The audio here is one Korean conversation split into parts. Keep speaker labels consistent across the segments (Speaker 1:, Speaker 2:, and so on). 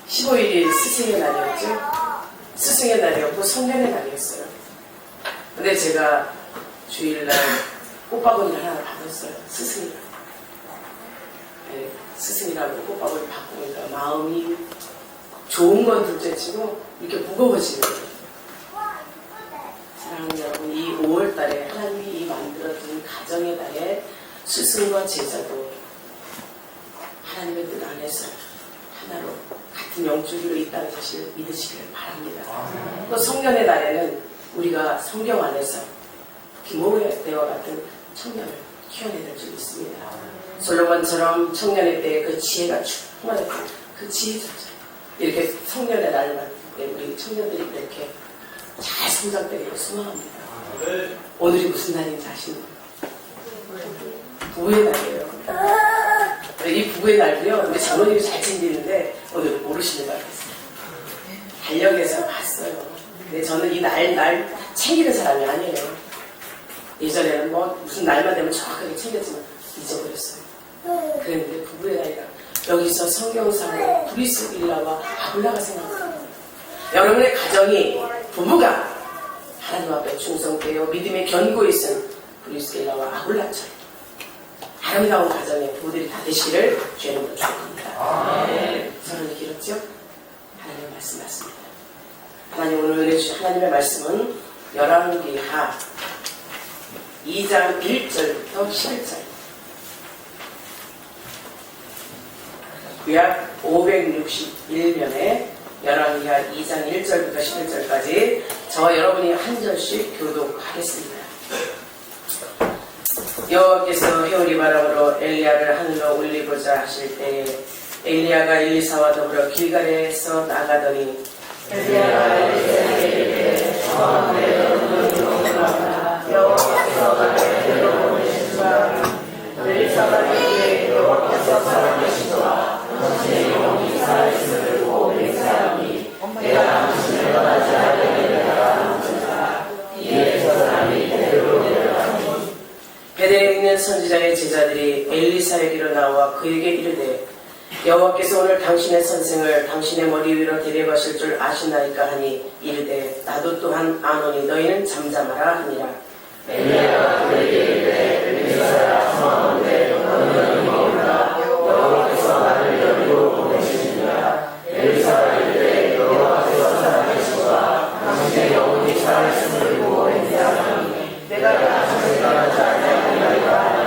Speaker 1: 15일이 스승의 날이었죠. 스승의 날이었고 성년의 날이었어요. 근데 제가 주일날 꽃바구니를 하나 받았어요. 스승이라고. 네, 스승이라고 꽃바구니 받고 보니까 마음이 좋은 건 둘째치고 이렇게 무거워지는 거예요. 사랑하는 여러분, 이 5월달에 하나님이 만들어준 가정의 달에 스승과 제자도 하나님의 뜻 안에서 하나로 같은 영주기로 있다는 사실을 믿으시기를 바랍니다. 또 성년의 날에는 우리가 성경 안에서 기모의 때와 같은 청년을 키워내는 줄 있습니다. 솔로몬처럼 청년의 때에 그 지혜가 충만했던 그 지혜자죠. 이렇게 성년의 날만 때 우리 청년들이 이렇게 잘 성장되기를 소망합니다. 오늘이 무슨 날인지 아십니까? 부부의 날이에요. 이 부부의 날도요, 우리 장로님이 잘 챙기는데 오늘 모르시는 것 같았어요. 달력에서 봤어요. 근데 저는 이 날 챙기는 사람이 아니에요. 예전에는 뭐 무슨 날만 되면 정확하게 챙겼지만 잊어버렸어요. 그런데 부부의 날이라 여기서 성경상으로 브리스길라와 아굴라가 생각합니다. 여러분의 가정이 부부가 하나님 앞에 충성되어 믿음의 견고히 쓴 브리스길라와 아굴라처럼 아름다운 가정의 부부들이 다 되시기를 주님으로 축복합니다. 서론이 길었죠? 하나님의 말씀 맞습니다. 하나님 오늘 은혜 주신 하나님의 말씀은 열왕기하 2장 1절부터 11절, 구약 561면에 열왕기하 2장 1절부터 11절까지 저와 여러분이 한 절씩 교독하겠습니다. 여호와께서 회오리 바람으로 엘리야를 하늘로 올리고자 하실 때에 엘리야가 엘리사와 더불어 길갈에서 나가더니 엘리야가 엘리사에게 이르되 여호와께서 나를 데리러 보내시니라. 엘리사가 이르되 여호와께서 살아계시도다. 당신의 영혼이 살아있음을 보고 된 사람이 내가 당신을 떠나지 않으리라 하는지라. 이에 저 사람이 데리러 내려가니 베델에 있는 선지자의 제자들이 엘리사에게로 나와 그에게 이르되 여호와께서 오늘 당신의 선생을 당신의 머리 위로 데려가실 줄 아시나이까 하니 이르되 나도 또한 아노니 너희는 잠잠하라 하니라. 엘리야가 그에게 이르되 엘리사야 청하건대 너는 몰라 여호와께서 나를 여기로 보내시니라. 엘리사가 이르되 여호와께서 살아계시도다. 당신의 영혼이 살아있음을 보고 된 사람이 내가 당신을 떠나지 않으리라 하니라.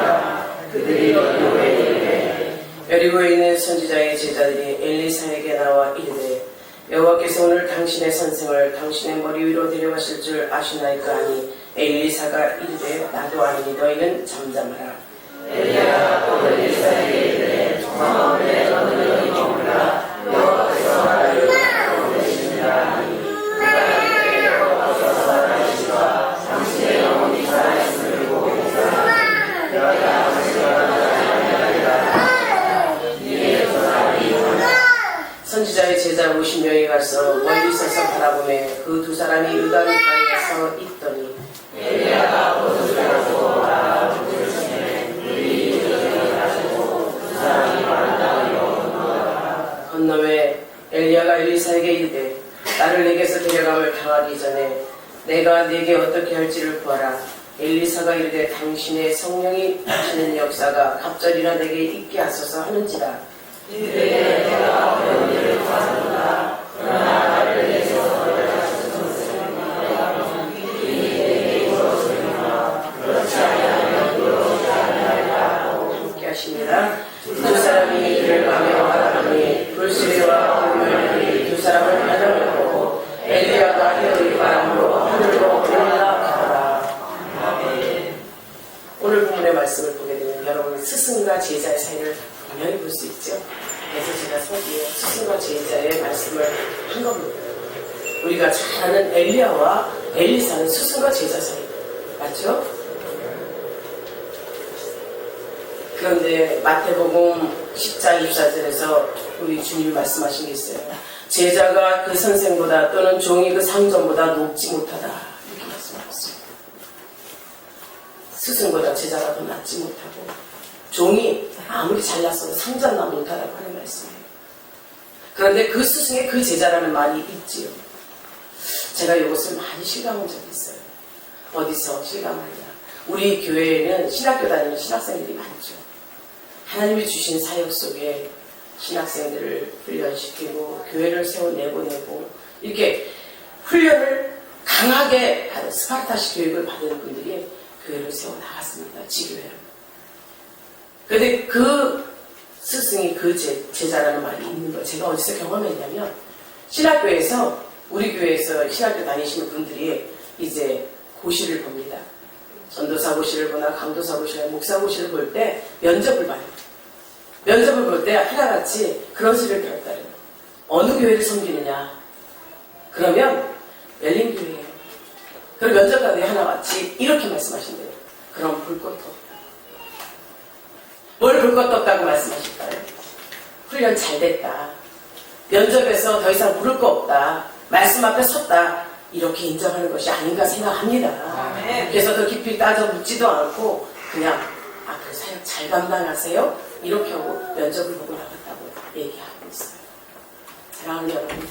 Speaker 1: 그들이 여리고에 이르되 여리고에 있는 선지자의 제자들이 엘리사에게 나와 이르되 여호와께서 오늘 당신의 선생을 당신의 머리 위로 데려가실 줄 아시나이까 하니 엘리사가 이르되 나도 아니니 너희는 잠잠하라. 엘리야가 또 엘리사에게 이르되 청하건대 너는 여기 머물라. 여호와께서 나를 여기로 보내시니라 하니 그가 이르되 여호와께서 살아계시도다. 당신의 영혼이 살아있음을 보고 된 사람이 내가 당신을 떠나지 않으리라. 이에 저 사람이 선지자의 제자 50명이 가서 멀리 서서 바라보매 그 두 사람이 유다 가까이에 서 있더니 엘리야가 옷을 가지고 바라보고 있으면 그들이 유다를 가지고 두 사람이 바란다고 건너매 엘리야가 엘리사에게 이르되 나를 내게서 데려감을 당하기 전에 내가 네게 어떻게 할지를 구하라. 엘리사가 이르되 당신의 성령이 하시는 역사가 갑절이나 내게 있게 하소서 하는지라. 이르되 내가 어려운 일을 구하노라. 그러나 나를 내게서 데려가실 선생을 내가 이니 내게 이루어지리라. 그렇지 아니하면 이루어지지 아니하리라 하고 함께 하시니라. 두 사람이 길을 가며 가다보니 불수레와 불멸이 두 사람을 가져가고 엘리야가 회오리 바람으로 하늘로 올라가더라. 오늘 본문의 말씀을 보게 되면 여러분 스승과 제자의 사이를 분명히 볼 수 있죠. 그래서 제가 서기에 스승과 제자의 말씀을 한 겁니다. 우리가 잘 아는 엘리야와 엘리사는 스승과 제자 사이 맞죠? 그런데 마태복음 10장 24절에서 우리 주님이 말씀하신 게 있어요. 제자가 그 선생보다 또는 종이 그 상전보다 높지 못하다 이렇게 말씀하셨어요. 스승보다 제자가 더 낫지 못하고 종이 아무리 잘났어도 상전나 못하다고 하는 말씀이에요.
Speaker 2: 그런데 그 스승의 그 제자라는 말이 있지요. 제가 이것을 많이 실감한 적이 있어요. 어디서 실감하냐. 우리 교회에는 신학교 다니는 신학생들이 많죠. 하나님이 주신 사역 속에 신학생들을 훈련시키고 교회를 세워내보내고 이렇게 훈련을 강하게 받은 스파르타식 교육을 받은 분들이 교회를 세워나갔습니다. 지교회를. 그런데 그 스승이 그 제자라는 말이 있는 걸 제가 어디서 경험했냐면 신학교에서 우리 교회에서 신학교 다니시는 분들이 이제 고시를 봅니다. 전도사 고시를 보나 강도사 고시나 목사 고시를 볼 때 면접을 봐요. 면접을 볼 때 하나같이 그런 소리를 들었다래요. 어느 교회를 섬기느냐? 그러면 열린교회예요. 그럼 면접관들이 하나같이 이렇게 말씀하신대요. 그럼 볼 것도 없다. 뭘 볼 것도 없다고 말씀하실까요? 훈련 잘 됐다. 면접에서 더 이상 물을 거 없다. 말씀 앞에 섰다. 이렇게 인정하는 것이 아닌가 생각합니다. 아멘. 그래서 더 깊이 따져 묻지도 않고 그냥 그 사역 잘 감당하세요. 이렇게 하고 면접을 보고 나갔다고 얘기하고 있어요. 사랑하는 여러분,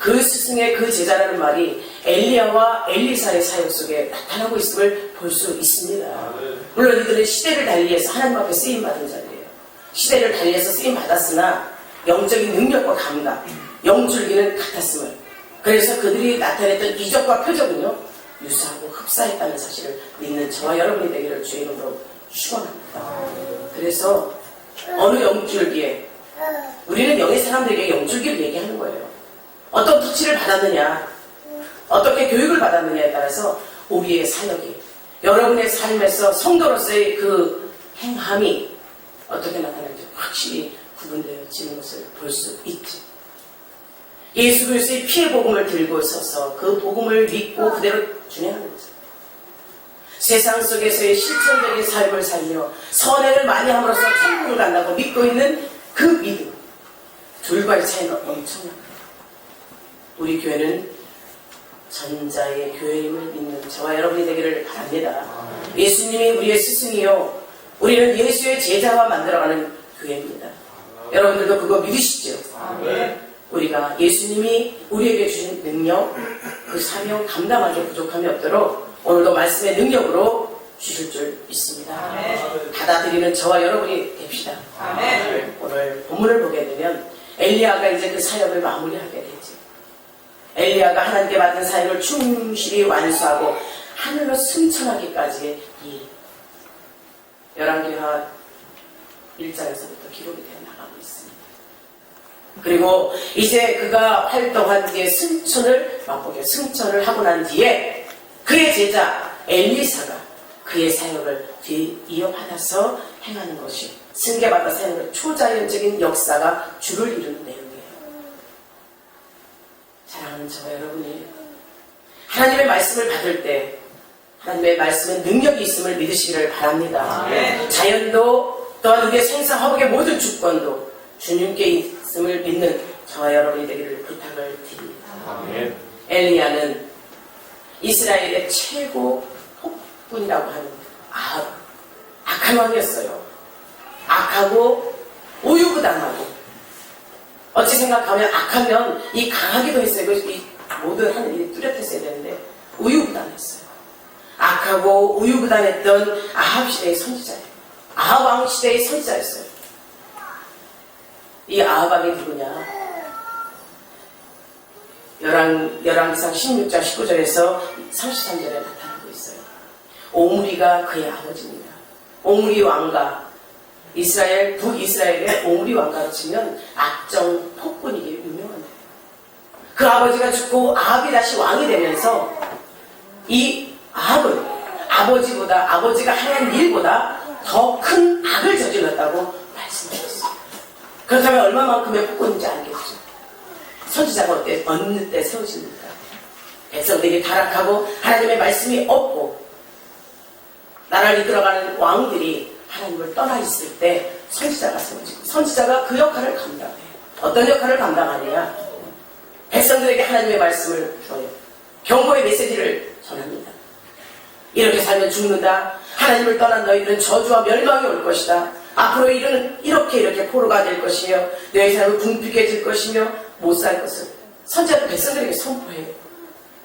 Speaker 2: 그 스승의 그 제자라는 말이 엘리야와 엘리사의 사역 속에 나타나고 있음을 볼 수 있습니다. 물론 이들은 시대를 달리해서 하나님 앞에 쓰임받은 자들이에요. 시대를 달리해서 쓰임받았으나 영적인 능력과 감각, 영줄기는 같았음을, 그래서 그들이 나타냈던 이적과 표적은요 유사하고 흡사했다는 사실을 믿는 저와 여러분이 되기를 주의 이름으로 축원합니다. 그래서 어느 영줄기에 우리는 영의 사람들에게 영줄기를 얘기하는 거예요. 어떤 터치를 받았느냐, 어떻게 교육을 받았느냐에 따라서 우리의 사역이, 여러분의 삶에서 성도로서의 그 행함이 어떻게 나타나는지 확실히 구분되어지는 것을 볼 수 있죠. 예수 그리스도의 피의 복음을 들고 서서 그 복음을 믿고 그대로 준행하는 거죠. 세상 속에서의 실천적인 삶을 살며 선행을 많이 함으로써 천국을 간다고 믿고 있는 그 믿음, 둘과의 차이가 엄청납니다. 우리 교회는 전자의 교회임을 믿는 저와 여러분이 되기를 바랍니다. 예수님이 우리의 스승이요, 우리는 예수의 제자와 만들어가는 교회입니다. 여러분들도 그거 믿으시죠? 우리가 예수님이 우리에게 주신 능력, 그 사명 감당하기 부족함이 없도록 오늘도 말씀의 능력으로 주실 줄 믿습니다. 받아들이는 저와 여러분이 됩시다. 오늘 본문을 보게 되면 엘리야가 이제 그 사역을 마무리하게 되지. 엘리야가 하나님께 받은 사역을 충실히 완수하고 하늘로 승천하기까지의 일, 열왕기하 1장에서부터 기록이 되어 나가고 있습니다. 그리고 이제 그가 활동한 뒤에 승천을 맛보게, 승천을 하고 난 뒤에 그의 제자 엘리사가 그의 사역을 이어받아서 행하는 것이, 승계받아서 행하는 초자연적인 역사가 주를 이루는 내용이에요. 사랑하는 저와 여러분이 하나님의 말씀을 받을 때 하나님의 말씀은 능력이 있음을 믿으시기를 바랍니다. 자연도 또한 우리의 생사 화복의 모든 주권도 주님께 있음을 믿는 저와 여러분이 되기를 부탁을 드립니다. 엘리야는 이스라엘의 최고 폭군이라고 하는 아합, 악한 왕이었어요. 악하고 우유부단하고, 어찌 생각하면 악하면 이 강하기도 했어요. 이 모든 하늘이 뚜렷했어야 되는데 우유부단했어요. 악하고 우유부단했던 아합 시대의 선지자예요. 아합 왕 시대의 선지자였어요. 이 아합 왕이 누구냐? 열왕기상 16장 19절에서 33절에 나타나고 있어요. 오므리가 그의 아버지입니다. 오므리 왕가, 이스라엘, 북이스라엘의 오므리 왕가로 치면 악정 폭군이기에 유명한데요. 그 아버지가 죽고 아합이 다시 왕이 되면서 이 아합은 아버지가 행한 일보다 더 큰 악을 저질렀다고 말씀하셨어요. 그렇다면 얼마만큼의 폭군인지 알겠죠. 선지자가 어느 때 세워집니까? 백성들이 타락하고 하나님의 말씀이 없고 나라를 이끌어가는 왕들이 하나님을 떠나 있을 때 선지자가 세워지고, 선지자가 그 역할을 감당해요. 어떤 역할을 감당하느냐? 백성들에게 하나님의 말씀을 줘요. 경고의 메시지를 전합니다. 이렇게 살면 죽는다. 하나님을 떠난 너희들은 저주와 멸망이 올 것이다. 앞으로 일은 이렇게 포로가 될 것이며 너희 삶은 궁핍해질 것이며 못 살 것을 선지자도 백성들에게 선포해요.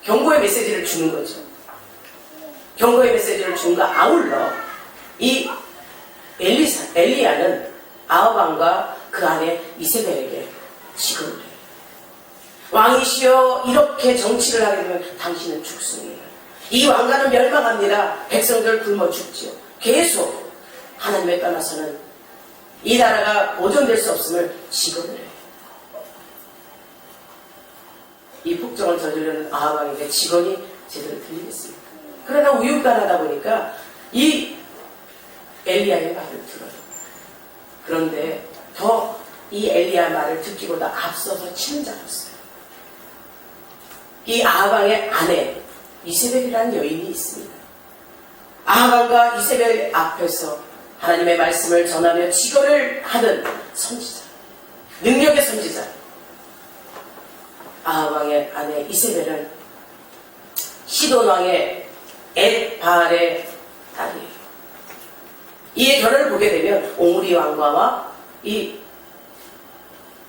Speaker 2: 경고의 메시지를 주는 거죠. 경고의 메시지를 준과 아울러 이 엘리야는 아합 왕과 그 아내 이세벨에게 지급을 해요. 왕이시여 이렇게 정치를 하게 되면 당신은 죽습니다. 이 왕가는 멸망합니다. 백성들 굶어 죽지요. 계속 하나님에 떠나서는 이 나라가 보존될 수 없음을 지급을 해요. 이 폭정을 저지르는 아합 왕에게 직언이 제대로 들리겠습니까? 그러나 우유부단하다 보니까 이 엘리야의 말을 들어요. 그런데 더 이 엘리야 말을 듣기보다 앞서서 치는 자가 없어요. 이 아합 왕의 아내 이세벨이라는 여인이 있습니다. 아합 왕과 이세벨 앞에서 하나님의 말씀을 전하며 직언을 하는 선지자, 능력의 선지자. 아합 왕의 아내 이세벨은 시돈 왕의 엣바알의 딸이에요. 이의 결혼을 보게 되면 오므리 왕가와 이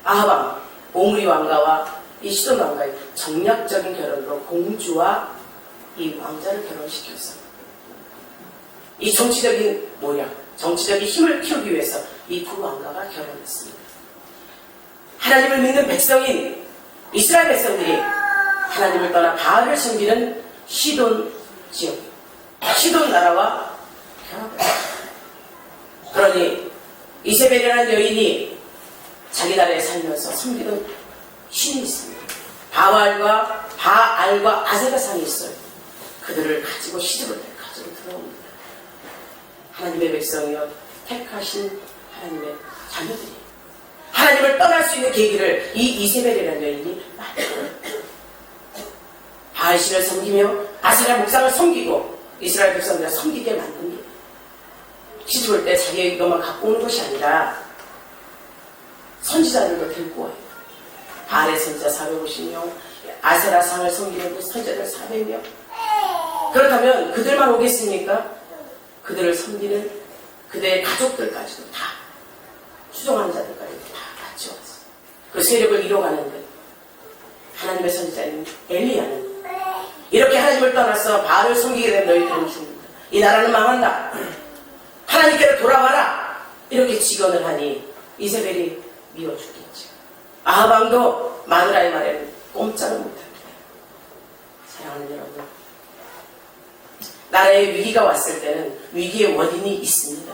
Speaker 2: 아합 왕, 오므리 왕가와 이 시돈 왕가의 정략적인 결혼으로 공주와 이 왕자를 결혼시켰어요. 이 정치적인 모략, 정치적인 힘을 키우기 위해서 이 두 왕가가 결혼했습니다. 하나님을 믿는 백성인 이스라엘 백성들이 하나님을 떠나 바알을 섬기는 시돈 지역, 시돈 나라와 결합했습니다. 그러니 이세벨이라는 여인이 자기 나라에 살면서 섬기는 신이 있습니다. 바알과 아세라상이 있어요. 그들을 가지고 시집을 가지고 들어옵니다. 하나님의 백성이여 택하신 하나님의 자녀들이 하나님을 떠날 수 있는 계기를 이 이세벨이라는 여인이 만들어요. 바알신을 섬기며 아세라 목상을 섬기고 이스라엘 백성들을 섬기게 만듭니다. 시집올 때 자기의 이것만 갖고 오는 것이 아니라 선지자들도 데리고 와요. 바알의 선지자 450명, 아세라 상을 섬기는 그 선지자들 400명. 그렇다면 그들만 오겠습니까? 그들을 섬기는 그들의 가족들까지도 다, 추종하는 자들까지도 다 같이 왔어요. 그 세력을 이뤄가는데 하나님의 선지자인 엘리야는 이렇게 하나님을 떠나서 바알을 섬기게 되면 너희들은 죽는다. 이 나라는 망한다. 하나님께로 돌아와라. 이렇게 직언을 하니 이세벨이 미워 죽겠죠. 아합 왕도 마누라의 말에는 꼼짝을 못합니다. 사랑하는 여러분, 나라에 위기가 왔을 때는 위기의 원인이 있습니다.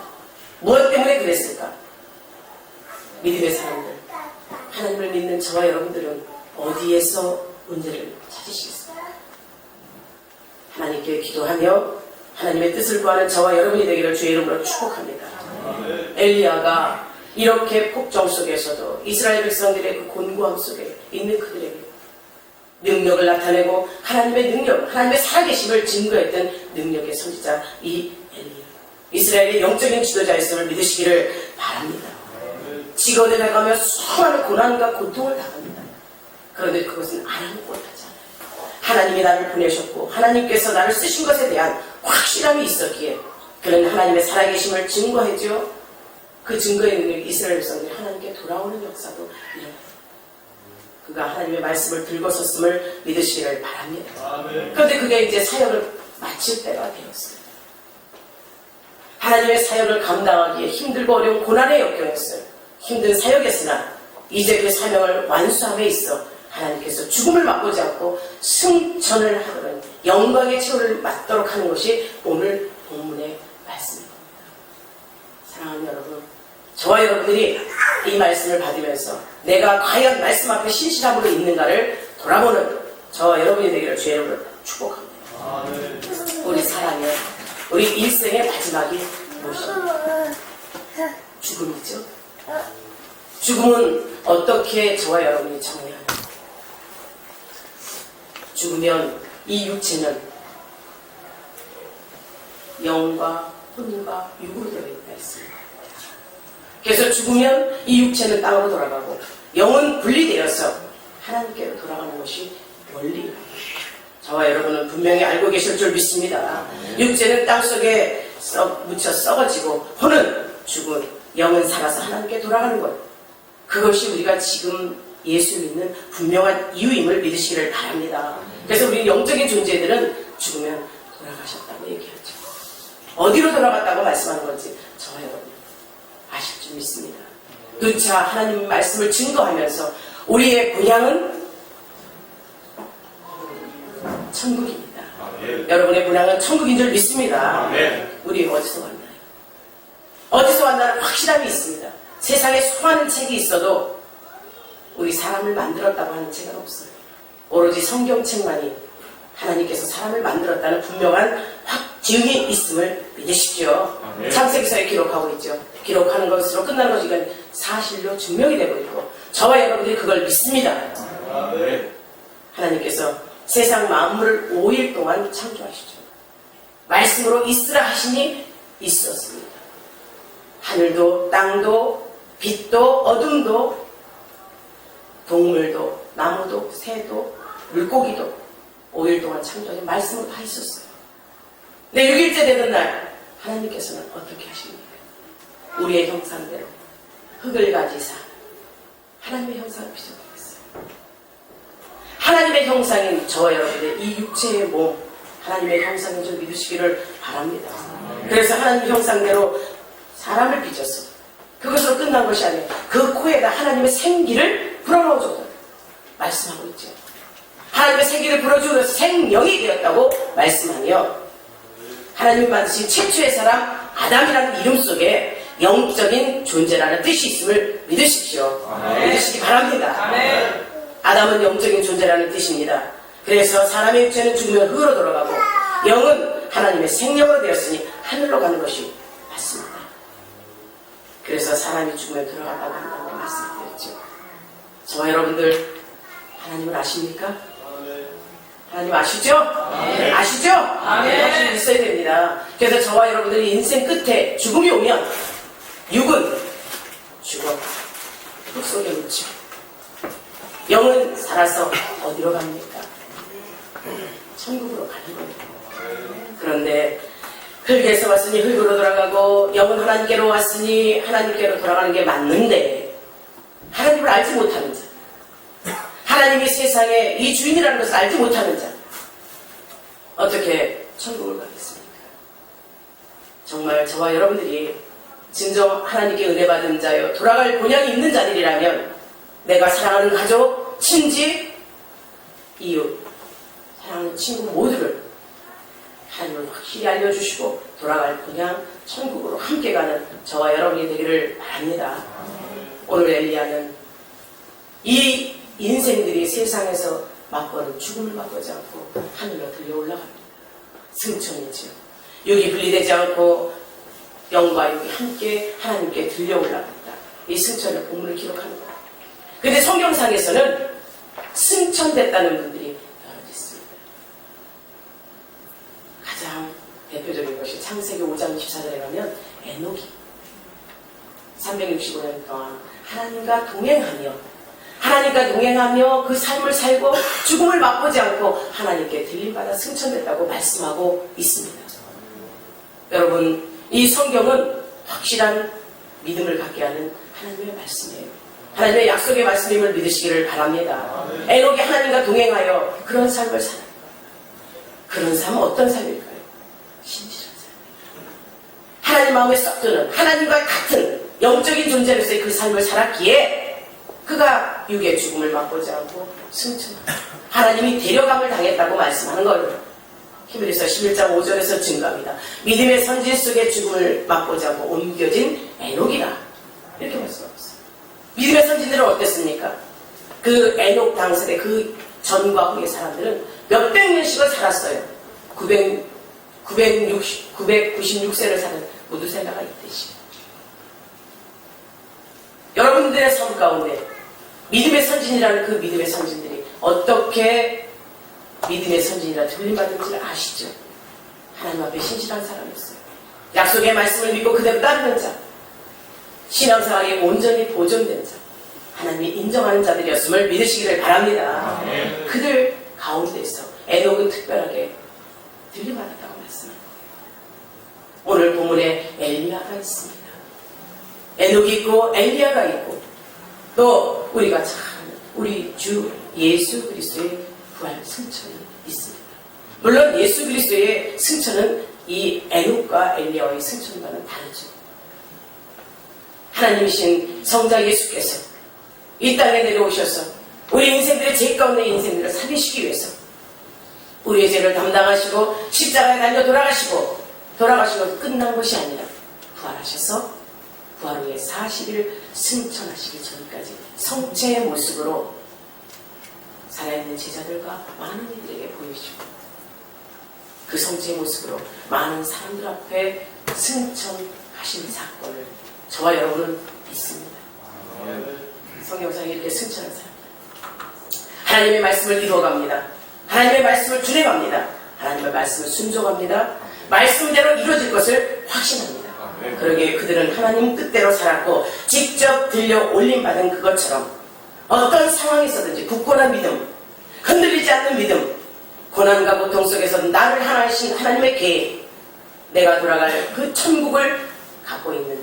Speaker 2: 무엇 때문에 그랬을까? 믿음의 사람들, 하나님을 믿는 저와 여러분들은 어디에서 문제를 찾으시겠습니까? 하나님께 기도하며 하나님의 뜻을 구하는 저와 여러분이 되기를 주의 이름으로 축복합니다. 엘리야가 이렇게 폭정 속에서도 이스라엘 백성들의 그 곤고함 속에 있는 그들에게 능력을 나타내고 하나님의 능력, 하나님의 살아계심을 증거했던 능력의 선지자 이 엘리야, 이스라엘의 영적인 지도자였음을 믿으시기를 바랍니다. 직언을 해가며 수많은 고난과 고통을 당합니다. 그런데 그것은 아무것도 하지 않아요. 하나님이 나를 보내셨고 하나님께서 나를 쓰신 것에 대한 확실함이 있었기에 그는 하나님의 살아계심을 증거했죠. 그 증거의 능력이 이스라엘 백성들이 하나님께 돌아오는 역사도 일어나요. 그가 하나님의 말씀을 들고 섰음을 믿으시기를 바랍니다. 그런데 그게 이제 사역을 마칠 때가 되었어요. 하나님의 사역을 감당하기에 힘들고 어려운 고난의 역경이었어요. 힘든 사역이었으나 이제 그 사명을 완수함에 있어 하나님께서 죽음을 맛보지 않고 승천을 하는 영광의 최후를 맞도록 하는 것이 오늘 본문의 말씀입니다. 사랑하는 여러분, 저와 여러분들이 이 말씀을 받으면서 내가 과연 말씀 앞에 신실함으로 있는가를 돌아보는 저와 여러분이 되기를 주의 이름으로 축복합니다. 우리 사랑의, 우리 일생의 마지막이 무엇입니까? 죽음이죠. 죽음은 어떻게 저와 여러분이 정해야 합니까? 죽으면 이 육체는 영과 혼과 육으로 되어 있습니다. 그래서 죽으면 이 육체는 땅으로 돌아가고 영은 분리되어서 하나님께로 돌아가는 것이 원리입니다. 저와 여러분은 분명히 알고 계실 줄 믿습니다. 육체는 땅속에 묻혀 썩어지고 혼은 죽은 영은 살아서 하나님께 돌아가는 것. 그것이 우리가 지금 예수 믿는 분명한 이유임을 믿으시기를 바랍니다. 그래서 우리 영적인 존재들은 죽으면 돌아가셨다고 얘기하죠. 어디로 돌아갔다고 말씀하는 건지 저와 여러분 아실 줄 믿습니다. 누차 하나님 말씀을 증거하면서 우리의 고향은 천국입니다. 여러분의 고향은 천국인 줄 믿습니다. 우리 어디서 왔나요? 어디서 왔나는 확실함이 있습니다. 세상에 수많은 책이 있어도 우리 사람을 만들었다고 하는 책은 없어요. 오로지 성경책만이 하나님께서 사람을 만들었다는 분명한 확증이 있음을 믿으십시오. 창세기서에 기록하고 있죠. 기록하는 것으로 끝나는 것이 이건 사실로 증명이 되고 있고 저와 여러분들이 그걸 믿습니다. 하나님께서 세상 만물을 5일 동안 창조하시죠. 말씀으로 있으라 하시니 있었습니다. 하늘도 땅도 빛도 어둠도 동물도 나무도 새도 물고기도 5일 동안 창조하신 말씀으로 다 있었어요. 근데 6일째 되는 날 하나님께서는 어떻게 하십니까? 우리의 형상대로 흙을 가지사 하나님의 형상을 빚어드렸어요. 하나님의 형상인 저와 여러분의 이 육체의 몸 하나님의 형상인 줄 믿으시기를 바랍니다. 그래서 하나님의 형상대로 사람을 빚었어. 그것으로 끝난 것이 아니에요. 그 코에다 하나님의 생기를 불어넣어줬다 말씀하고 있죠. 하나님의 생기를 불어주어서 생명이 되었다고 말씀하며 하나님이 만드신 최초의 사람 아담이라는 이름 속에 영적인 존재라는 뜻이 있음을 믿으십시오. 믿으시기 바랍니다. 아담은 영적인 존재라는 뜻입니다. 그래서 사람의 육체는 죽으면 흙으로 돌아가고 영은 하나님의 생명으로 되었으니 하늘로 가는 것이 맞습니다. 그래서 사람이 죽으면 돌아간다고 한다고 말씀드렸죠. 저와 여러분들 하나님을 아십니까? 하나님 아시죠? 아시죠? 확실히 있어야 됩니다. 그래서 저와 여러분들이 인생 끝에 죽음이 오면 육은 죽어 흙 속에 묻죠. 영은 살아서 어디로 갑니까? 천국으로 가는 겁니다. 그런데 흙에서 왔으니 흙으로 돌아가고 영은 하나님께로 왔으니 하나님께로 돌아가는 게 맞는데 하나님을 알지 못하는 자, 하나님이 세상의 이 주인이라는 것을 알지 못하는 자 어떻게 천국을 가겠습니까? 정말 저와 여러분들이 진정 하나님께 은혜 받은 자요 돌아갈 본향이 있는 자들이라면 내가 사랑하는 가족, 친지, 이웃, 사랑하는 친구 모두를 하나님을 확실히 알려주시고 돌아갈 본향 천국으로 함께 가는 저와 여러분이 되기를 바랍니다. 오늘 엘리야는 이 인생들이 세상에서 맛보는 죽음을 맛보지 않고 하늘로 들려 올라갑니다. 승천이죠. 육이 분리되지 않고 영과 육이 함께 하나님께 들려 올라갑니다. 이 승천의 본문을 기록하는 겁니다. 그런데 성경상에서는 승천됐다는 분들이 여러 있습니다. 가장 대표적인 것이 창세기 5장 24절에 가면 에녹이 365년 동안 하나님과 동행하며 그 삶을 살고 죽음을 맛보지 않고 하나님께 들림받아 승천됐다고 말씀하고 있습니다. 여러분, 이 성경은 확실한 믿음을 갖게 하는 하나님의 말씀이에요. 하나님의 약속의 말씀임을 믿으시기를 바랍니다. 에녹이 하나님과 동행하여 그런 삶을 살아요. 그런 삶은 어떤 삶일까요? 신실한 삶이에요. 하나님 마음에 썩 드는 하나님과 같은 영적인 존재로서의 그 삶을 살았기에 그가 육의 죽음을 맛보지 않고 승천합니다. 하나님이 데려감을 당했다고 말씀하는 거예요. 히브리서 11장 5절에서 증거합니다. 믿음의 선진 속에 죽음을 맛보지 않고 옮겨진 에녹이라 이렇게 말씀하고 있어요. 믿음의 선진들은 어땠습니까? 그 에녹 당시에 그 전과 후의 사람들은 몇백 년씩을 살았어요. 996세를 사는 무두셀라가 있듯이. 여러분들의 삶 가운데 믿음의 선진이라는 그 믿음의 선진들이 어떻게 믿음의 선진이라 들림받은지를 아시죠? 하나님 앞에 신실한 사람이었어요. 약속의 말씀을 믿고 그대로 따르는 자, 신앙생활이 온전히 보존된 자, 하나님이 인정하는 자들이었음을 믿으시기를 바랍니다. 그들 가운데서 에녹은 특별하게 들림받았다고 말씀합니다. 오늘 본문에 엘리야가 있습니다. 에녹이 있고 엘리야가 있고 또 우리가 잘 우리 주 예수 그리스도의 부활 승천이 있습니다. 물론 예수 그리스도의 승천은 이 에녹과 엘리야의 승천과는 다르죠. 하나님이신 성자 예수께서 이 땅에 내려오셔서 우리 인생들의 죄 가운데 인생들을 살리시기 위해서 우리의 죄를 담당하시고 십자가에 달려 돌아가시고 끝난 것이 아니라 부활하셔서 부활 후에 40일 승천하시기 전까지 성체의 모습으로 살아있는 제자들과 많은 이들에게 보이시고 그 성체의 모습으로 많은 사람들 앞에 승천하신 사건을 저와 여러분은 믿습니다. 성경상에 이렇게 승천한 사람들, 하나님의 말씀을 이루어갑니다. 하나님의 말씀을 준행합니다. 하나님의 말씀을 순종합니다. 말씀대로 이루어질 것을 확신합니다. 그러기에 그들은 하나님 뜻대로 살았고 직접 들려 올림받은 그것처럼 어떤 상황에서든지 굳건한 믿음, 흔들리지 않는 믿음, 고난과 고통 속에서 나를 하나이신 하나님의 계획, 내가 돌아갈 그 천국을 갖고 있는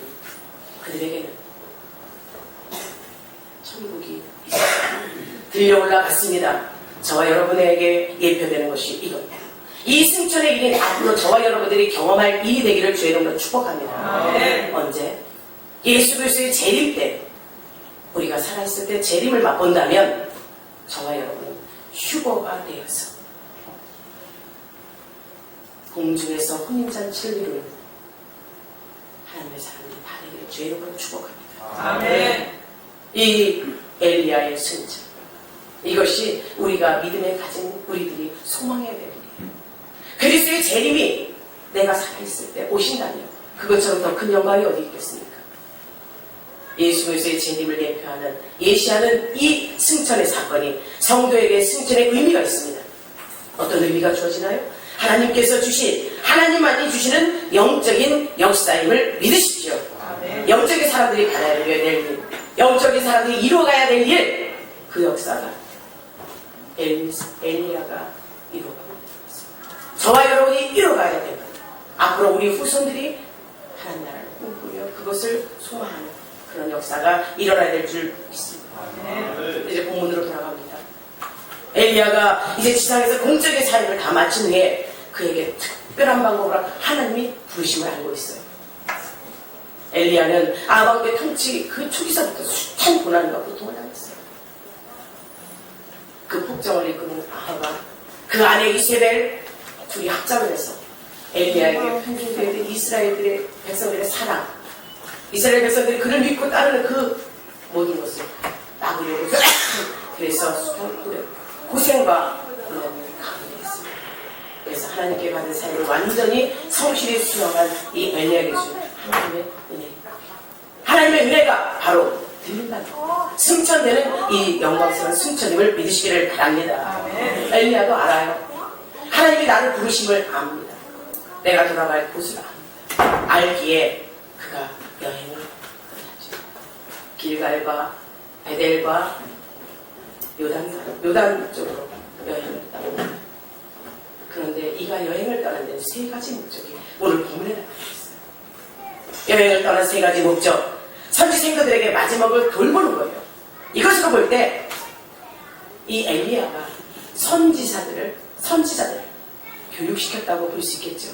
Speaker 2: 그들에게는 천국이 있습니다. 들려 올라갔습니다. 저와 여러분에게 예표되는 것이 이겁니다. 이 승천의 일이 앞으로 저와 여러분들이 경험할 일이 되기를 주의 이름으로 축복합니다. 언제? 예수 그리스도의 재림 때, 우리가 살아있을 때 재림을 맛본다면 저와 여러분은 휴거가 되어서 공중에서 혼인잔치를 이루는 하나님의 사람들이 다 되기를 주의 이름으로 축복합니다. 이 엘리야의 승천, 이것이 우리가 믿음에 가진 우리들이 소망해야 될 일이에요. 그리스도의 재림이 내가 살아있을 때 오신다면 그것처럼 더 큰 영광이 어디 있겠습니까? 예수 그리스도의 재림을 예표하는 예시하는 이 승천의 사건이 성도에게 승천의 의미가 있습니다. 어떤 의미가 주어지나요? 하나님께서 주신, 하나님만이 주시는 영적인 역사임을 믿으십시오. 영적인 사람들이 가야 될 일, 영적인 사람들이 이루어가야 될 일, 그 역사가 엘리야가 이루어갑니다. 저와 여러분이 이루어가야 됩니다. 앞으로 우리 후손들이 하나님 나라를 꿈꾸며 그것을 소망하는 그런 역사가 일어나야 될 줄 믿습니다. 이제 본문으로 돌아갑니다. 엘리야가 이제 지상에서 공적인 사역을 다 마친 후에 그에게 특별한 방법으로 하나님이 부르심을 알고 있어요. 엘리야는 아합의 통치 그 초기서부터 숱한 고난과 고통을 당했어요. 그 폭정을 이끄는 아합과 그 아내 이세벨 둘이 합작을 해서 엘리야에게 편중되는 이스라엘들의 백성들의 사랑, 이스라엘 백성들이 그를 믿고 따르는 그 모든 것을 막으려고 그래서 고생과 고난을 강요했습니다. 그래서 하나님께 받은 사역을 완전히 성실히 수행한 이 엘리야에게 준 하나님의 은혜입니다. 하나님의 은혜가 바로 들린다는 승천되는 이 영광스러운 승천임을 믿으시기를 바랍니다. 엘리야도 알아요. 하나님이 나를 부르심을 압니다. 내가 돌아갈 곳을 압니다. 알기에 그가 여행을 떠나죠. 길갈과 베델과 요단 쪽으로 여행을 떠납니다. 그런데 이가 여행을 떠난 데는 세 가지 목적이 오늘 본문에 나와 있어요. 여행을 떠난 세 가지 목적, 선지 생도들에게 마지막을 돌보는 거예요. 이것으로 볼 때 이 엘리야가 선지자들을 교육시켰다고 볼 수 있겠죠.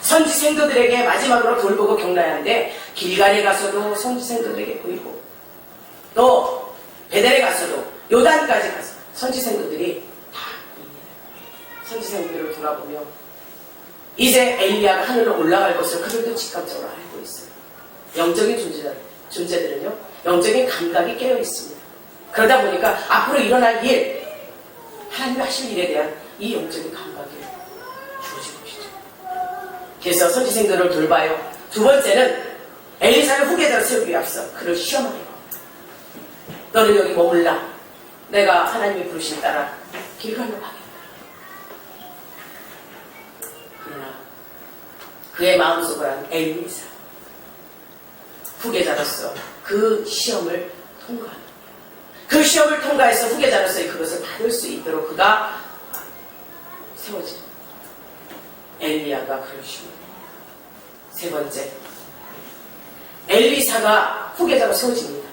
Speaker 2: 선지 생도들에게 마지막으로 돌보고 격려해야 하는데 길갈에 가서도 선지 생도들에게 보이고 또 베델에 가서도 요단까지 가서 선지 생도들이 다 보입니다. 선지 생도들을 돌아보며 이제 엘리야가 하늘로 올라갈 것을 그들도 직감적으로 알고 있어요. 영적인 존재들은요, 영적인 감각이 깨어 있습니다. 그러다 보니까 앞으로 일어날 일, 하나님이 하실 일에 대한 이 영적인 감각이 주어지고 계시죠. 그래서 선지생들을 돌봐요. 두 번째는 엘리사를 후계자로 세우기 앞서 그를 시험하게 합니다. 너는 여기 머물라. 내가 하나님의 부르심에 따라 길갈로 가겠다. 그러나 그의 마음속으로 한 엘리사 후계자로서 그 시험을 통과합니다. 그 시험을 통과해서 후계자로서의 그것을 받을 수 있도록 그가 세워집니다. 엘리야가 그를 시험합니다. 세 번째, 엘리사가 후계자로 세워집니다.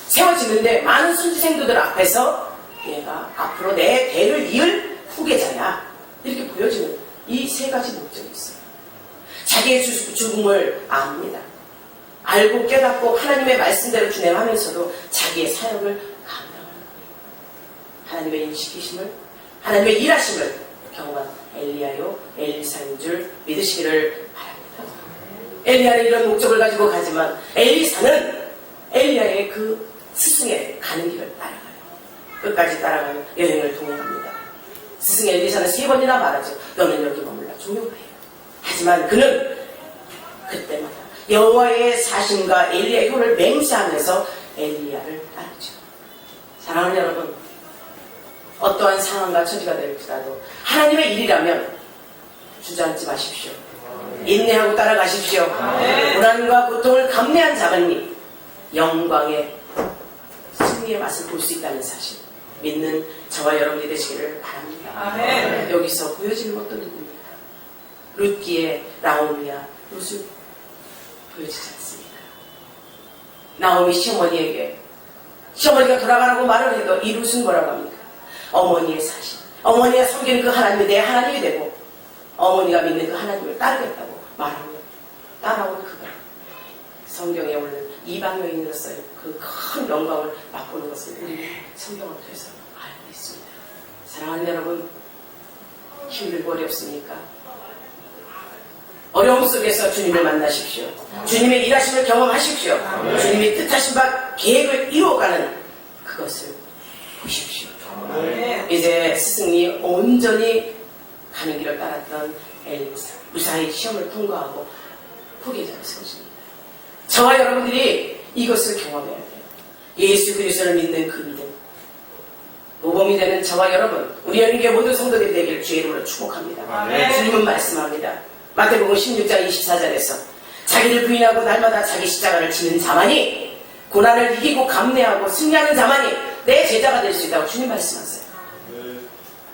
Speaker 2: 세워지는데 많은 선지생도들 앞에서 얘가 앞으로 내 대를 이을 후계자야, 이렇게 보여지는 이 세 가지 목적이 있어요. 자기의 죽음을 압니다. 알고 깨닫고 하나님의 말씀대로 준행하면서도 자기의 사역을 감당하는 거예요. 하나님의 인식이심을, 하나님의 일하심을 경험한 엘리야요 엘리사인 줄 믿으시기를 바랍니다. 엘리야는 이런 목적을 가지고 가지만 엘리사는 엘리야의 그 스승의 가는 길을 따라가요. 끝까지 따라가는 여행을 동행합니다. 스승 엘리사는 3번이나 말하죠. 너는 여기 머물라, 종용을 해요. 하지만 그는 그때마다 여호와의 사심과 엘리야의 효를 맹세하면서 엘리야를 따르죠. 사랑하는 여러분, 어떠한 상황과 처지가 될지라도 하나님의 일이라면 주저앉지 마십시오. 인내하고 따라가십시오. 고난과 고통을 감내한 자만이 영광의 승리의 맛을 볼 수 있다는 사실 믿는 저와 여러분이 되시기를 바랍니다.
Speaker 1: 아멘.
Speaker 2: 여기서 보여지는 것도 누굽니까? 룻기의 나오미와 룻을 보여지지 않습니다. 나오미 시어머니에게, 시어머니가 돌아가라고 말을 해도 이 룻은 뭐라고 합니까? 어머니의 사실, 어머니가 섬기는 그 하나님이 내 하나님이 되고 어머니가 믿는 그 하나님을 따르겠다고 말하며 따라온 그가 성경에 오는 이방 여인으로서의 그 큰 영광을 맛보는 것을 우리 성경을 통해서 알고 있습니다. 사랑하는 여러분, 힘들고 어렵습니까? 어려움 속에서 주님을 만나십시오. 주님의 일하심을 경험하십시오. 주님이 뜻하신 바 계획을 이루어가는 그것을 보십시오. 이제 스승이 온전히 가는 길을 따랐던 엘리사, 무사히 시험을 통과하고 후계자로 세워집니다. 저와 여러분들이 이것을 경험해야 돼요. 예수 그리스도를 믿는 그 믿음, 모범이 되는 저와 여러분, 우리 연계 모든 성도들이 되길 주의 이름으로 축복합니다. 주님은 말씀합니다. 마태복음 16장 24절에서 자기를 부인하고 날마다 자기 십자가를 지는 자만이, 고난을 이기고 감내하고 승리하는 자만이 내 제자가 될 수 있다고 주님 말씀하세요.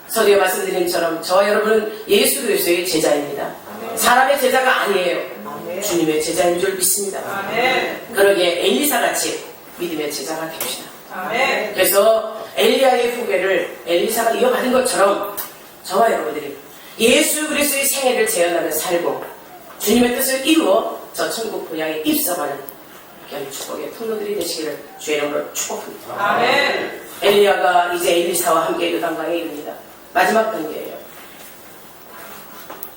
Speaker 2: 서두에 말씀드린 것처럼 저와 여러분은 예수 그리스도의 제자입니다. 사람의 제자가 아니에요. 주님의 제자인 줄 믿습니다. 그러기에 엘리사같이 믿음의 제자가 됩시다. 그래서 엘리야의 후계를 엘리사가 이어받은 것처럼 저와 여러분들이 예수 그리스도의 생애를 재현하며 살고 주님의 뜻을 이루어 저 천국 본향에 입성하는 귀한 축복의 통로들이 되시기를 주의 이름으로 축복합니다. 엘리야가 이제 엘리사와 함께 요단강에 이릅니다. 마지막 단계예요.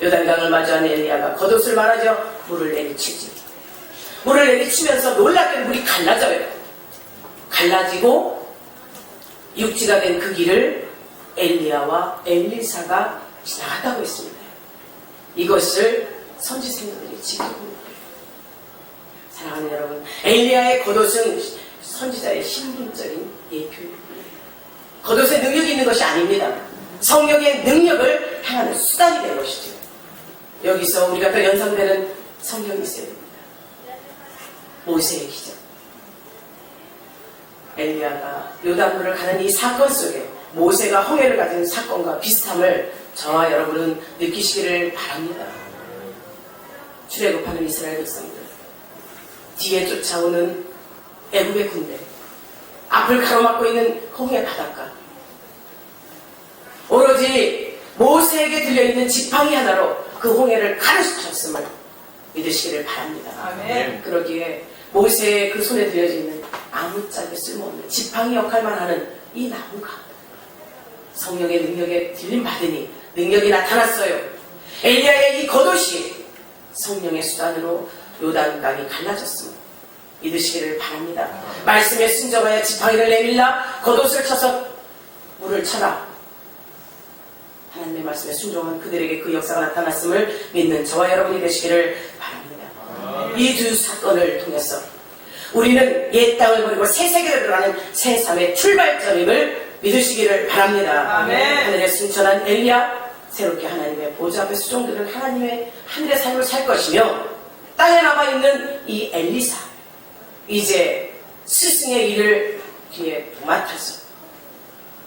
Speaker 2: 요단강을 마주한 엘리야가 겉옷을 말하죠. 물을 내리치지. 물을 내리치면서 놀랍게 물이 갈라져요. 갈라지고 육지가 된 그 길을 엘리야와 엘리사가 지나갔다고 했습니다. 이것을 선지생들이 지켜보는 거예요. 사랑하는 여러분, 엘리야의 겉옷은 선지자의 신분적인 예표입니다. 겉옷에 능력이 있는 것이 아닙니다. 성령의 능력을 향하는 수단이 된 것이죠. 여기서 우리가 또 연상되는 성경이 있어야 됩니다. 모세의 기적. 엘리야가 요단물을 가는 이 사건 속에 모세가 홍해를 가진 사건과 비슷함을 저와 여러분은 느끼시기를 바랍니다. 출애굽하는 이스라엘 백성들, 뒤에 쫓아오는 애굽의 군대, 앞을 가로막고 있는 홍해 바닷가, 오로지 모세에게 들려있는 지팡이 하나로 그 홍해를 가르쳤음을 믿으시기를 바랍니다. 그러기에 모세의 그 손에 들려져 있는 아무짝에 쓸모없는 지팡이 역할만 하는 이 나무가 성령의 능력에 들림받으니 능력이 나타났어요. 엘리야의 이 겉옷이 성령의 수단으로 요단강이 갈라졌습니다. 믿으시기를 바랍니다. 말씀에 순종하여 지팡이를 내밀라 겉옷을 쳐서 물을 쳐라. 하나님의 말씀에 순종한 그들에게 그 역사가 나타났음을 믿는 저와 여러분이 되시기를 바랍니다. 이 두 사건을 통해서 우리는 옛 땅을 버리고 새 세계로 들어가는 새 삶의 출발점임을 믿으시기를 바랍니다. 하늘에 승천한 엘리야, 새롭게 하나님의 보좌 앞에 수종들은 하나님의 하늘의 삶을 살 것이며, 땅에 남아있는 이 엘리사, 이제 스승의 일을 뒤에 맡아서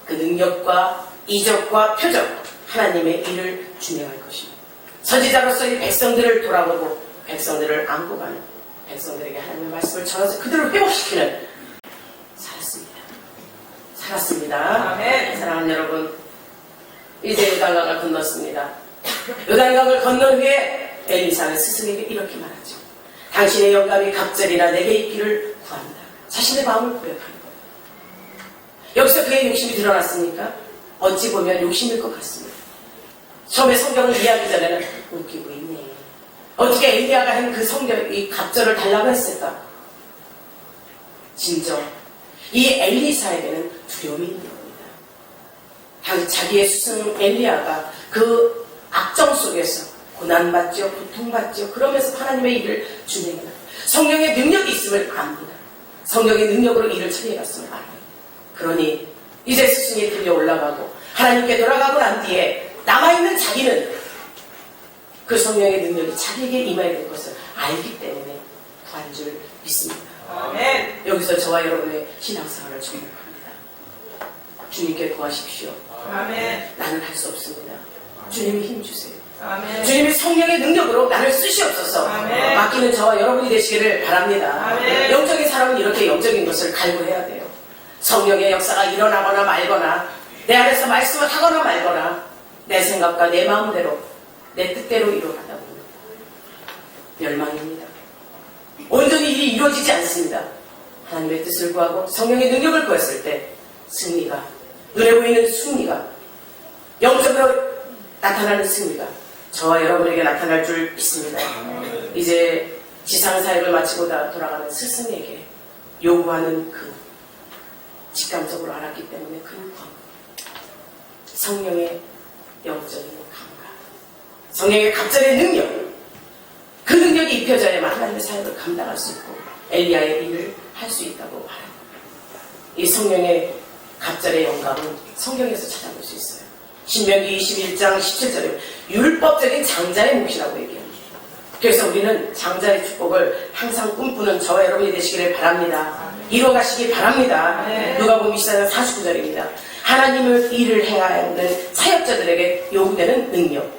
Speaker 2: 그 능력과 이적과 표적, 하나님의 일을 준행할 것입니다. 선지자로서 이 백성들을 돌아보고 백성들을 안고 가는 백성들에게 하나님의 말씀을 전해서 그대로 회복시키는 살았습니다.
Speaker 1: 아멘.
Speaker 2: 사랑하는 여러분, 이제 요단강을 건넜습니다. 요단강을 건넌 후에 엘리사는 스승에게 이렇게 말하죠. 당신의 영감이 갑절이나 내게 있기를 구한다. 자신의 마음을 고백하는 거예요. 여기서 그의 욕심이 드러났으니까 어찌 보면 욕심일 것 같습니다. 처음에 성경을 이해하기 전에는 웃기고 있네. 어떻게 엘리야가 한 그 성경, 이 갑절을 달라고 했을까? 진정 이 엘리사에게는 두려움이 있는 겁니다. 자기의 스승 엘리야가 그 악정 속에서 고난받죠, 고통받죠. 그러면서 하나님의 일을 준행해요. 성령의 능력이 있음을 압니다. 성령의 능력으로 일을 처리해갔음을 알아요. 그러니 이제 스승이 들려 올라가고 하나님께 돌아가고 난 뒤에 남아있는 자기는 그 성령의 능력이 자기에게 임해야 될 것을 알기 때문에 구한 줄 믿습니다.
Speaker 1: 아멘.
Speaker 2: 여기서 저와 여러분의 신앙생활을 축복합니다. 주님께 구하십시오.
Speaker 1: 아멘.
Speaker 2: 나는 할 수 없습니다. 주님이 힘주세요.
Speaker 1: 아멘.
Speaker 2: 주님의 성령의 능력으로 나를 쓰시옵소서.
Speaker 1: 아멘.
Speaker 2: 맡기는 저와 여러분이 되시기를 바랍니다.
Speaker 1: 아멘.
Speaker 2: 영적인 사람은 이렇게 영적인 것을 갈구해야 돼요. 성령의 역사가 일어나거나 말거나 내 안에서 말씀을 하거나 말거나 내 생각과 내 마음대로 내 뜻대로 일어나다 보면 멸망입니다. 온전히 일이 이루어지지 않습니다. 하나님의 뜻을 구하고 성령의 능력을 구했을 때 승리가, 눈에 보이는 승리가, 영적으로 나타나는 승리가 저와 여러분에게 나타날 줄 믿습니다. 이제 지상사역을 마치고 돌아가는 스승에게 요구하는 그 직감적으로 알았기 때문에 그 성령의 영적인 감각, 성령의 갑절의 능력, 그 능력이 입혀져야만 하나님의 사역을 감당할 수 있고 엘리야의 일을 할 수 있다고 말합니다. 이 성령의 갑절의 영감은 성경에서 찾아볼 수 있어요. 신명기 21장 17절에 율법적인 장자의 몫이라고 얘기합니다. 그래서 우리는 장자의 축복을 항상 꿈꾸는 저와 여러분이 되시기를 바랍니다. 이루어가시기 바랍니다. 누가복음 24장 49절입니다. 하나님을 일을 해야 하는 사역자들에게 요구되는 능력,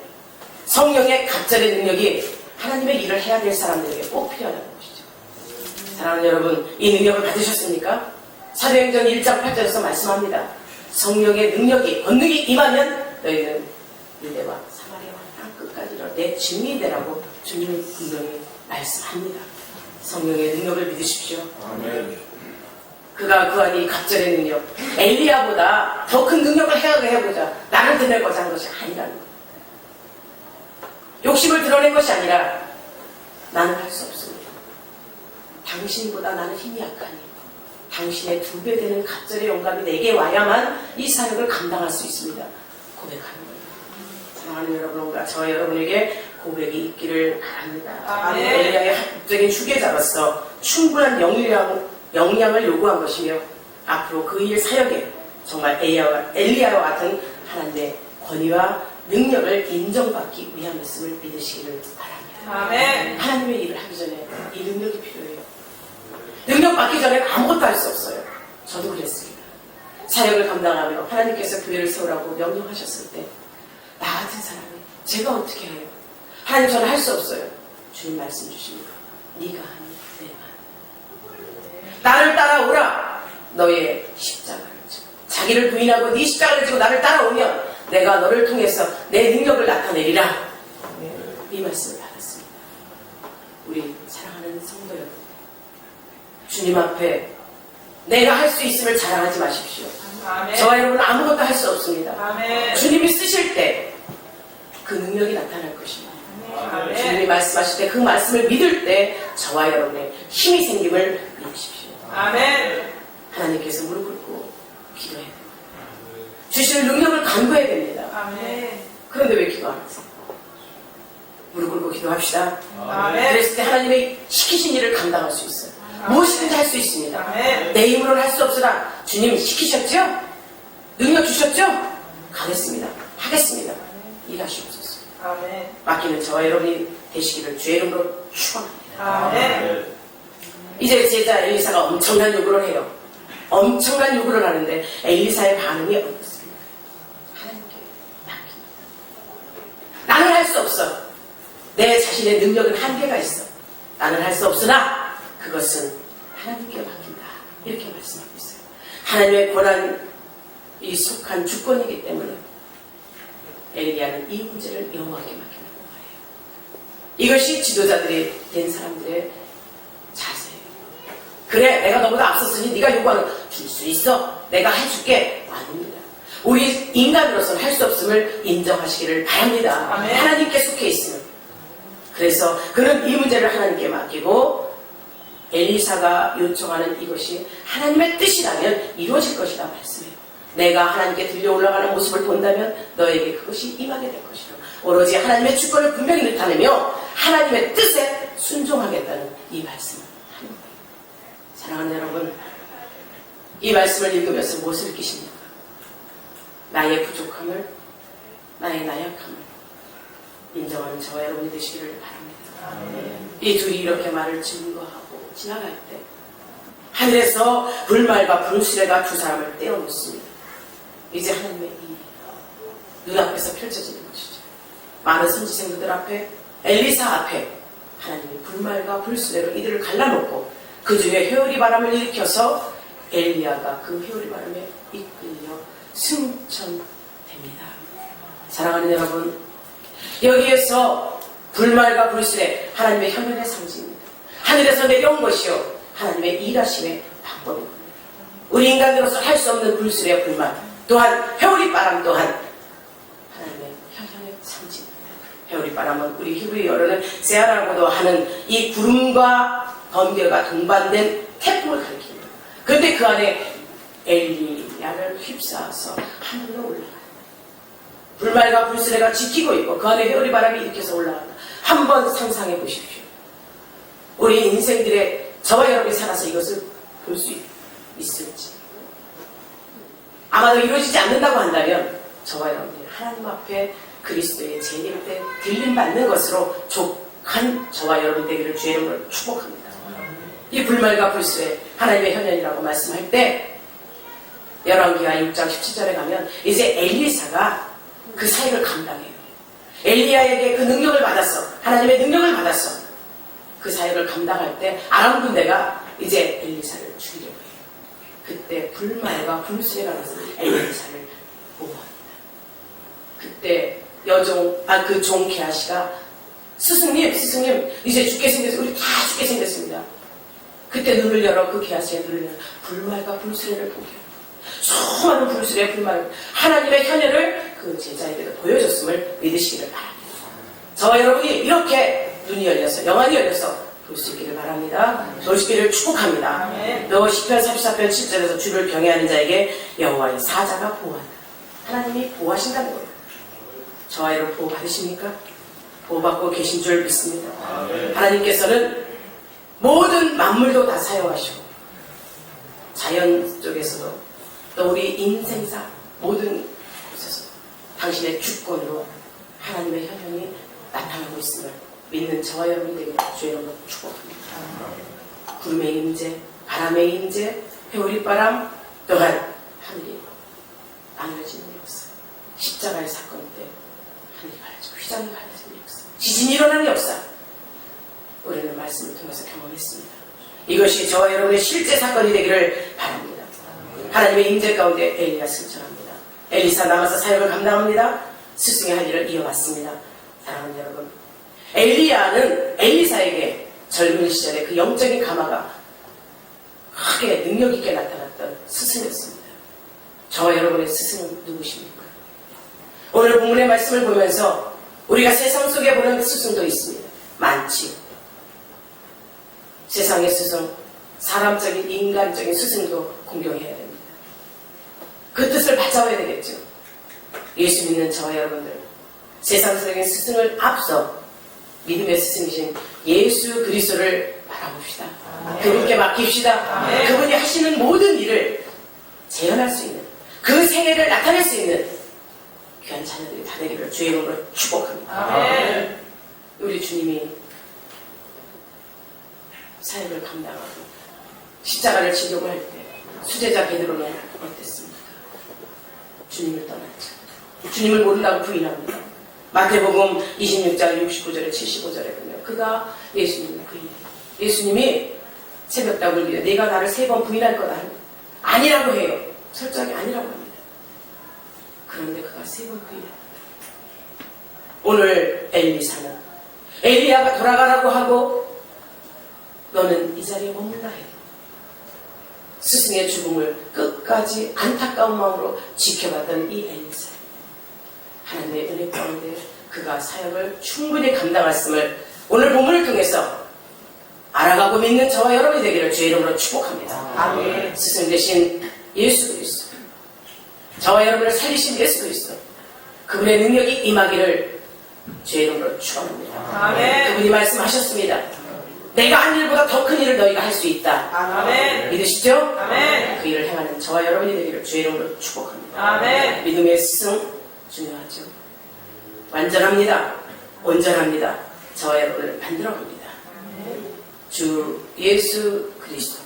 Speaker 2: 성령의 갑절의 능력이 하나님의 일을 해야 될 사람들에게 꼭 필요하다는 것이죠. 사랑하는 여러분, 이 능력을 받으셨습니까? 사도행전 1장 8절에서 말씀합니다. 성령의 능력이, 권능이 임하면 너희는 유대와 사마리아와 땅 끝까지로 내 증인이 되라고 주님은 분명히 말씀합니다. 성령의 능력을 믿으십시오.
Speaker 1: 아멘.
Speaker 2: 그가 구한 이 갑절의 능력, 엘리야보다 더 큰 능력을 해보자 나를 드러내고자 한 것이 아니라는 것. 욕심을 드러낸 것이 아니라 나는 할 수 없습니다. 당신보다 나는 힘이 약하니 당신의 2배 되는 갑절의 영감이 내게 와야만 이 사역을 감당할 수 있습니다. 고백하는 거예요. 사랑하는 여러분과 저와 여러분에게 고백이 있기를 바랍니다. 엘리야의 합법적인 후계자로서 충분한 역량을 요구한 것이며 앞으로 그 일 사역에 정말 엘리야와 같은 하나님의 권위와 능력을 인정받기 위함이었음을 믿으시기를 바랍니다.
Speaker 1: 아멘.
Speaker 2: 하나님의 일을 하기 전에 이 능력이 필요해요. 능력 받기 전에는 아무것도 할 수 없어요. 저도 그랬습니다. 사역을 감당하며 하나님께서 교회를 세우라고 명령하셨을 때 나 같은 사람이 제가 어떻게 해요? 하나님 저는 할 수 없어요. 주님 말씀 주십니다. 네가 하니 내가 하니 나를 따라오라. 너의 십자가를 지고 자기를 부인하고 네 십자가를 지고 나를 따라오면 내가 너를 통해서 내 능력을 나타내리라. 이 말씀을 받았습니다. 우리 사랑하는 성도 여러분, 주님 앞에 내가 할 수 있음을 자랑하지 마십시오.
Speaker 1: 아멘.
Speaker 2: 저와 여러분은 아무것도 할 수 없습니다.
Speaker 1: 아멘.
Speaker 2: 주님이 쓰실 때 그 능력이 나타날 것입니다.
Speaker 1: 아멘.
Speaker 2: 주님이 말씀하실 때 그 말씀을 믿을 때 저와 여러분의 힘이 생김을 믿으십시오.
Speaker 1: 아멘.
Speaker 2: 하나님께서 무릎 꿇고 기도해야 됩니다. 주시는 능력을 간구해야 됩니다.
Speaker 1: 아멘.
Speaker 2: 그런데 왜 기도 안 하세요? 무릎 꿇고 기도합시다.
Speaker 1: 아멘.
Speaker 2: 그랬을 때 하나님이 시키신 일을 감당할 수 있어요. 무엇이든지 할 수 있습니다.
Speaker 1: 아멘.
Speaker 2: 내 힘으로는 할 수 없으나 주님이 시키셨죠? 능력 주셨죠? 가겠습니다. 하겠습니다. 일하시옵소서.
Speaker 1: 아멘.
Speaker 2: 맡기는 저와 여러분이 되시기를 주의 이름으로 축원합니다.
Speaker 1: 아멘.
Speaker 2: 이제 제자 엘리사가 엄청난 요구를 해요. 엄청난 요구를 하는데 엘리사의 반응이 어떻습니까? 하나님께 맡깁니다. 나는 할 수 없어. 내 자신의 능력은 한계가 있어. 나는 할 수 없으나 그것은 하나님께 맡긴다. 이렇게 말씀하고 있어요. 하나님의 권한이 속한 주권이기 때문에 엘리야는 이 문제를 여호와께 맡기는 거예요. 이것이 지도자들이 된 사람들의 자세예요. 그래, 내가 너보다 앞섰으니 네가 요구하는 줄 수 있어. 내가 해줄게. 아닙니다. 우리 인간으로서는 할 수 없음을 인정하시기를 바랍니다.
Speaker 1: 아멘.
Speaker 2: 하나님께 속해 있으면. 그래서 그는 이 문제를 하나님께 맡기고 엘리사가 요청하는 이것이 하나님의 뜻이라면 이루어질 것이라 말씀해요. 내가 하나님께 들려 올라가는 모습을 본다면 너에게 그것이 임하게 될 것이라. 오로지 하나님의 주권을 분명히 나타내며 하나님의 뜻에 순종하겠다는 이 말씀을 하는 거예요. 사랑하는 여러분, 이 말씀을 읽으면서 무엇을 느끼십니까? 나의 부족함을, 나의 나약함을 인정하는 저와 여러분이 되시기를 바랍니다. 이 둘이 이렇게 말을 증거하고 지나갈 때 하늘에서 불말과 불수레가 두 사람을 떼어놓습니다. 이제 하나님의 이 눈앞에서 펼쳐지는 것이죠. 많은 선지생들 앞에, 엘리사 앞에 하나님이 불말과 불수레로 이들을 갈라놓고 그 중에 회오리 바람을 일으켜서 엘리야가 그 회오리 바람에 이끌려 승천됩니다. 사랑하는 여러분, 여기에서 불말과 불수레, 하나님의 현현의 상징입니다. 하늘에서 내려온 것이요 하나님의 일하심의 방법입니다. 우리 인간으로서 할 수 없는 불수레와 불말, 또한 회오리 바람 또한 하나님의 현현의 상징입니다. 회오리 바람은 우리 히브리어로는 세아라고도 하는 이 구름과 번개가 동반된 태풍을 가리킵니다. 그런데 그 안에 엘리야를 휩싸아서 하늘로 올라가요. 불말과 불수레가 지키고 있고 그 안에 회오리 바람이 일으켜서 올라간다. 한번 상상해 보십시오. 우리 인생들의 저와 여러분이 살아서 이것을 볼 수 있을지. 아마도 이루어지지 않는다고 한다면 저와 여러분이 하나님 앞에 그리스도의 재림 때 들림받는 것으로 족한 저와 여러분 되기를 주의 이름으로 축복합니다. 이 불말과 불수레, 하나님의 현현이라고 말씀할 때 열왕기하 6장 17절에 가면 이제 엘리사가 그 사역을 감당해요. 엘리야에게 그 능력을 받았어. 하나님의 능력을 받았어. 그 사역을 감당할 때 아람 군대가 이제 엘리사를 죽이려고 해요. 그때 불말과 불수레가 나서 엘리사를 보호합니다. 그때 그 종 게하시가 스승님 이제 죽게 생겼어요. 우리 다 죽게 생겼습니다. 그때 눈을 열어 그 게하시의 눈을 열어 불말과 불수레를 보게 합니다. 수많은 불수레 불말, 하나님의 현현을 그 제자에게도 보여줬음을 믿으시기를 바랍니다. 저와 여러분이 이렇게 눈이 열려서, 영안이 열려서 볼 수 있기를 바랍니다. 볼 수 있기를 축복합니다. 너 시편 34편 7절에서 주를 경외하는 자에게 여호와의 사자가 보호한다. 하나님이 보호하신다는 거예요. 저와 여러분 보호 받으십니까? 보호받고 계신 줄 믿습니다. 하나님께서는 모든 만물도 다 사용하시고 자연 쪽에서도 또 우리 인생사 모든 곳에서 당신의 주권으로 하나님의 현현이 나타나고 있음을 믿는 저와 여러분들에게 주의 이름으로 축복합니다. 구름의 임재, 바람의 임재, 회오리 바람, 또한 하늘이 나누어지는 역사, 십자가의 사건 때 하늘이 갈라지고 휘장이 갈라지는 역사, 지진이 일어나는 역사, 우리는 말씀을 통해서 경험했습니다. 이것이 저와 여러분의 실제 사건이 되기를 바랍니다. 하나님의 임재 가운데 엘리야 승천합니다. 엘리사 남아서 사역을 감당합니다. 스승의 할 일을 이어왔습니다. 사랑하는 여러분, 엘리야는 엘리사에게 젊은 시절에 그 영적인 가마가 크게 능력 있게 나타났던 스승이었습니다. 저와 여러분의 스승은 누구십니까? 오늘 본문의 말씀을 보면서 우리가 세상 속에 보는 스승도 있습니다. 많지. 세상의 스승, 사람적인 인간적인 스승도 공경해야 됩니다. 그 뜻을 받아와야 되겠죠. 예수 믿는 저와 여러분들, 세상적인 스승을 앞서 믿음의 스승이신 예수 그리스도를 바라봅시다. 그분께 맡깁시다. 그분이 하시는 모든 일을 재현할 수 있는, 그 생애를 나타낼 수 있는 귀한 자녀들이 다 되기를 주의 이름으로 축복합니다. 우리 주님이 사역을 감당하고 십자가를 지려고 할 때 수제자 베드로는 어땠습니까? 주님을 떠났죠. 주님을 모른다고 부인합니다. 마태복음 26장 69절에 75절에 보면 그가 예수님을 부인해요. 예수님이 새벽답을 위해 내가 나를 3번 부인할 거다. 아니라고 해요. 설정이 아니라고 합니다. 그런데 그가 3번 부인합니다. 오늘 엘리사는 엘리야가 돌아가라고 하고 너는 이 자리에 머문다 해도 스승의 죽음을 끝까지 안타까운 마음으로 지켜봤던 이 엘리사, 하나님의 은혜 가운데 그가 사역을 충분히 감당했음을 오늘 본문을 통해서 알아가고 믿는 저와 여러분이 되기를 주의 이름으로 축복합니다.
Speaker 1: 아멘.
Speaker 2: 스승 되신 예수 그리스도, 저와 여러분을 살리신 예수 그리스도, 그분의 능력이 임하기를 주의 이름으로 축원합니다.
Speaker 1: 아멘.
Speaker 2: 그분이 말씀하셨습니다. 내가 한 일보다 더 큰 일을 너희가 할 수 있다.
Speaker 1: 아멘.
Speaker 2: 믿으시죠?
Speaker 1: 아멘.
Speaker 2: 그 일을 행하는 저와 여러분이 되기를 주의 이름으로 축복합니다.
Speaker 1: 아멘.
Speaker 2: 믿음의 스승 중요하죠. 완전합니다. 온전합니다. 저와 여러분을 만들어갑니다. 주 예수 그리스도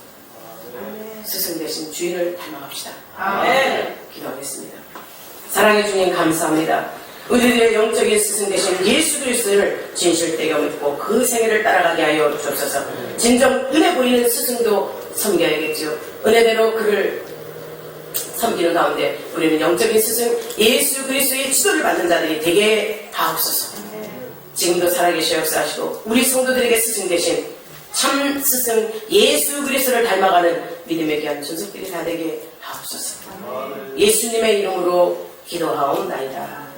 Speaker 2: 스승 대신 주인을 닮아갑시다.
Speaker 1: 아멘.
Speaker 2: 기도하겠습니다. 사랑해 주님 감사합니다. 우리들의 영적인 스승 되신 예수 그리스도를 진실되게 믿고 그 생애를 따라가게 하여 주옵소서. 진정 은혜 보이는 스승도 섬겨야겠죠. 은혜대로 그를 섬기는 가운데 우리는 영적인 스승 예수 그리스도의 지도를 받는 자들이 되게 하옵소서. 지금도 살아계셔 역사하시고 우리 성도들에게 스승 되신 참 스승 예수 그리스도를 닮아가는 믿음의 귀한 존속들이 다 되게 하옵소서. 예수님의 이름으로 기도하옵나이다.